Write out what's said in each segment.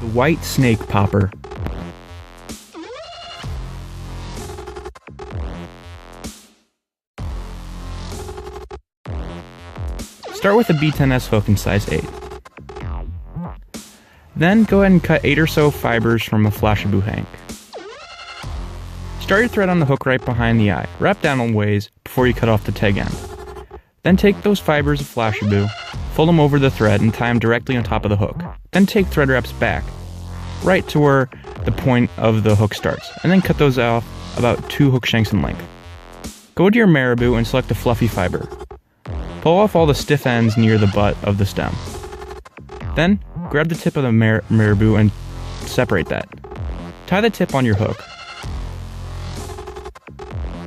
The white snake popper. Start with a B10S hook in size 8. Then go ahead and cut 8 or so fibers from a flashabou hank. Start your thread on the hook right behind the eye. Wrap down a ways before you cut off the tag end. Then take those fibers of flashabou, fold them over the thread and tie them directly on top of the hook. Then take thread wraps back, right to where the point of the hook starts, and then cut those off about 2 hook shanks in length. Go to your marabou and select a fluffy fiber. Pull off all the stiff ends near the butt of the stem. Then, grab the tip of the marabou and separate that. Tie the tip on your hook.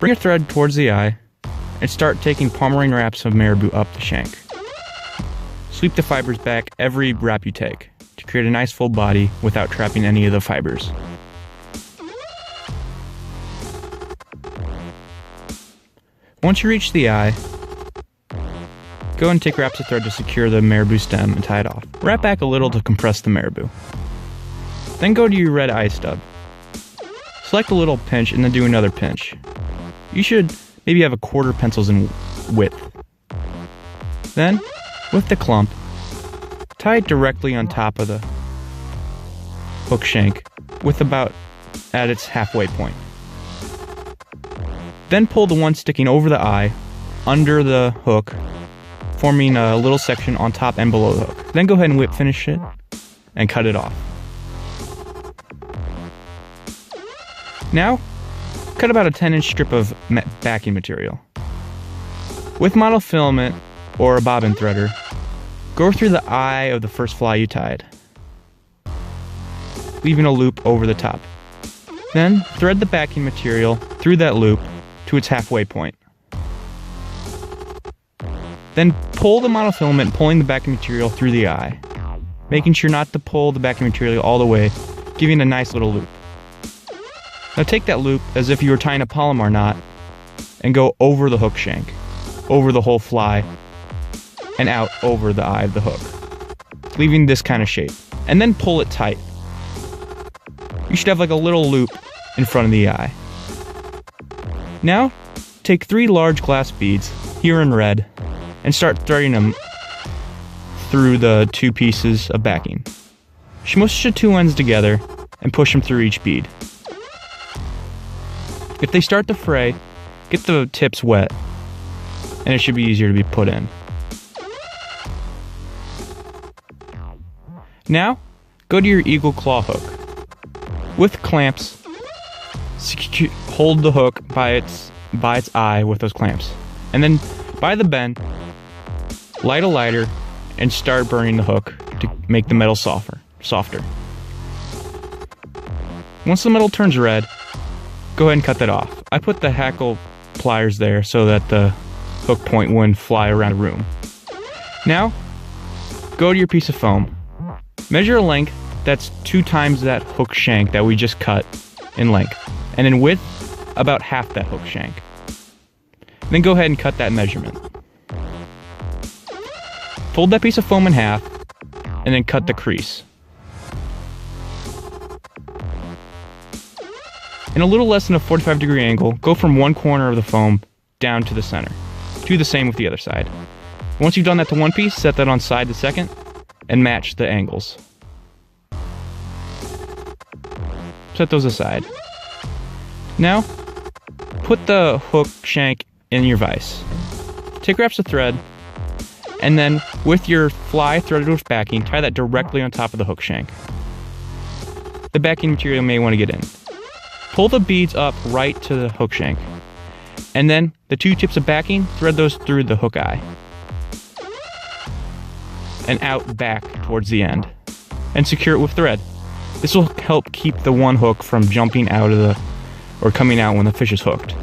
Bring your thread towards the eye, and start taking pomerine wraps of marabou up the shank. Sweep the fibers back every wrap you take, to create a nice full body without trapping any of the fibers. Once you reach the eye, go and take wraps of thread to secure the marabou stem and tie it off. Wrap back a little to compress the marabou. Then go to your red eye stub. Select a little pinch and then do another pinch. You should maybe have 1/4 pencils in width. Then, with the clump, tie it directly on top of the hook shank with about at its halfway point. Then pull the one sticking over the eye under the hook, forming a little section on top and below the hook. Then go ahead and whip finish it and cut it off. Now, cut about a 10-inch strip of backing material. With monofilament or a bobbin threader, go through the eye of the first fly you tied, leaving a loop over the top. Then thread the backing material through that loop to its halfway point. Then pull the monofilament, pulling the backing material through the eye, making sure not to pull the backing material all the way, giving a nice little loop. Now take that loop as if you were tying a Palomar knot and go over the hook shank, over the whole fly, and out over the eye of the hook, leaving this kind of shape. And then pull it tight. You should have like a little loop in front of the eye. Now, take 3 large glass beads, here in red, and start threading them through the 2 pieces of backing. Smush the 2 ends together and push them through each bead. If they start to fray, get the tips wet, and it should be easier to be put in. Now, go to your eagle claw hook. With clamps, hold the hook by its eye with those clamps. And then, by the bend, light a lighter and start burning the hook to make the metal softer. Once the metal turns red, go ahead and cut that off. I put the hackle pliers there so that the hook point wouldn't fly around the room. Now, go to your piece of foam. Measure a length that's 2 times that hook shank that we just cut in length, and in width, about half that hook shank. Then go ahead and cut that measurement. Fold that piece of foam in half, and then cut the crease. In a little less than a 45-degree angle, go from one corner of the foam down to the center. Do the same with the other side. Once you've done that to one piece, set that on side the second, and match the angles. Set those aside. Now, put the hook shank in your vise. Take wraps of thread, and then with your fly threaded with backing, tie that directly on top of the hook shank. The backing material may want to get in. Pull the beads up right to the hook shank, and then the 2 tips of backing, thread those through the hook eye and out back towards the end, and secure it with thread. This will help keep the one hook from jumping out of or coming out when the fish is hooked.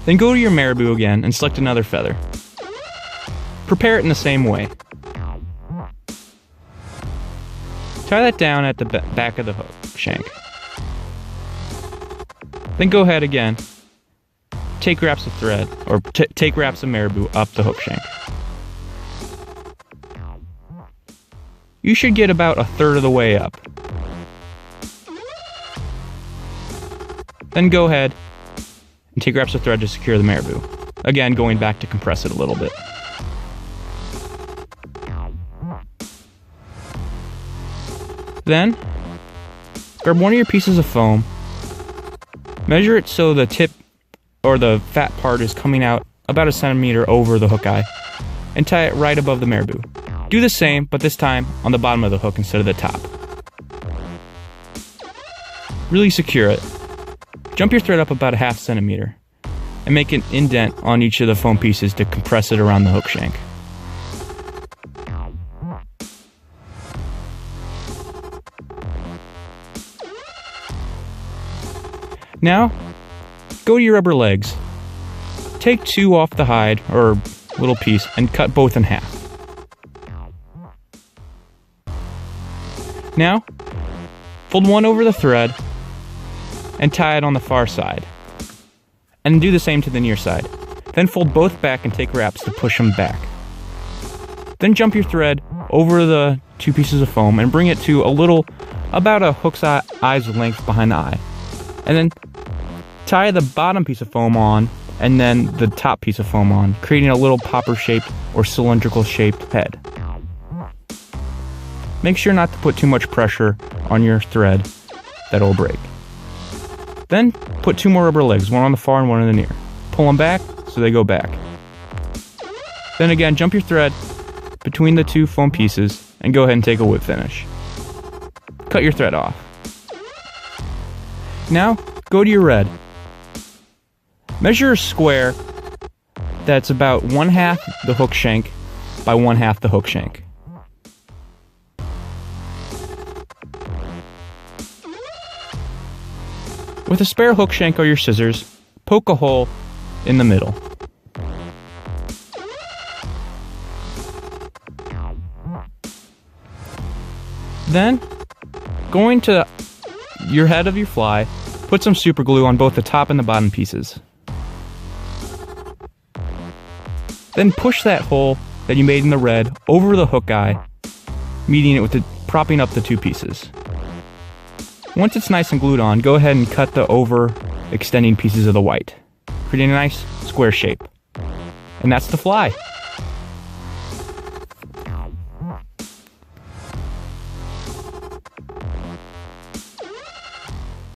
Then go to your marabou again and select another feather. Prepare it in the same way. Tie that down at the back of the hook shank. Then go ahead again, take wraps of thread, or take wraps of marabou up the hook shank. you should get about a third of the way up. Then go ahead and take wraps of thread to secure the marabou. Again, going back to compress it a little bit. Then, grab one of your pieces of foam, measure it so the tip or the fat part is coming out about a centimeter over the hook eye, and tie it right above the marabou. Do the same, but this time on the bottom of the hook instead of the top. Really secure it. Jump your thread up about a half centimeter, and make an indent on each of the foam pieces to compress it around the hook shank. Now, go to your rubber legs. Take 2 off the hide, or little piece, and cut both in half. Now, fold one over the thread and tie it on the far side. And do the same to the near side. Then fold both back and take wraps to push them back. Then jump your thread over the 2 pieces of foam and bring it to about a hook's eye's length behind the eye. And then tie the bottom piece of foam on and then the top piece of foam on, creating a little popper-shaped or cylindrical-shaped head. Make sure not to put too much pressure on your thread, that will break. Then put 2 more rubber legs, one on the far and one on the near. Pull them back so they go back. Then again, jump your thread between the 2 foam pieces and go ahead and take a whip finish. Cut your thread off. Now, go to your red. Measure a square that's about 1/2 the hook shank by 1/2 the hook shank. With a spare hook shank or your scissors, poke a hole in the middle. Then, going to your head of your fly, put some super glue on both the top and the bottom pieces. Then push that hole that you made in the red over the hook eye, meeting it with propping up the 2 pieces. Once it's nice and glued on, go ahead and cut the over extending pieces of the white, creating a nice square shape. And that's the fly.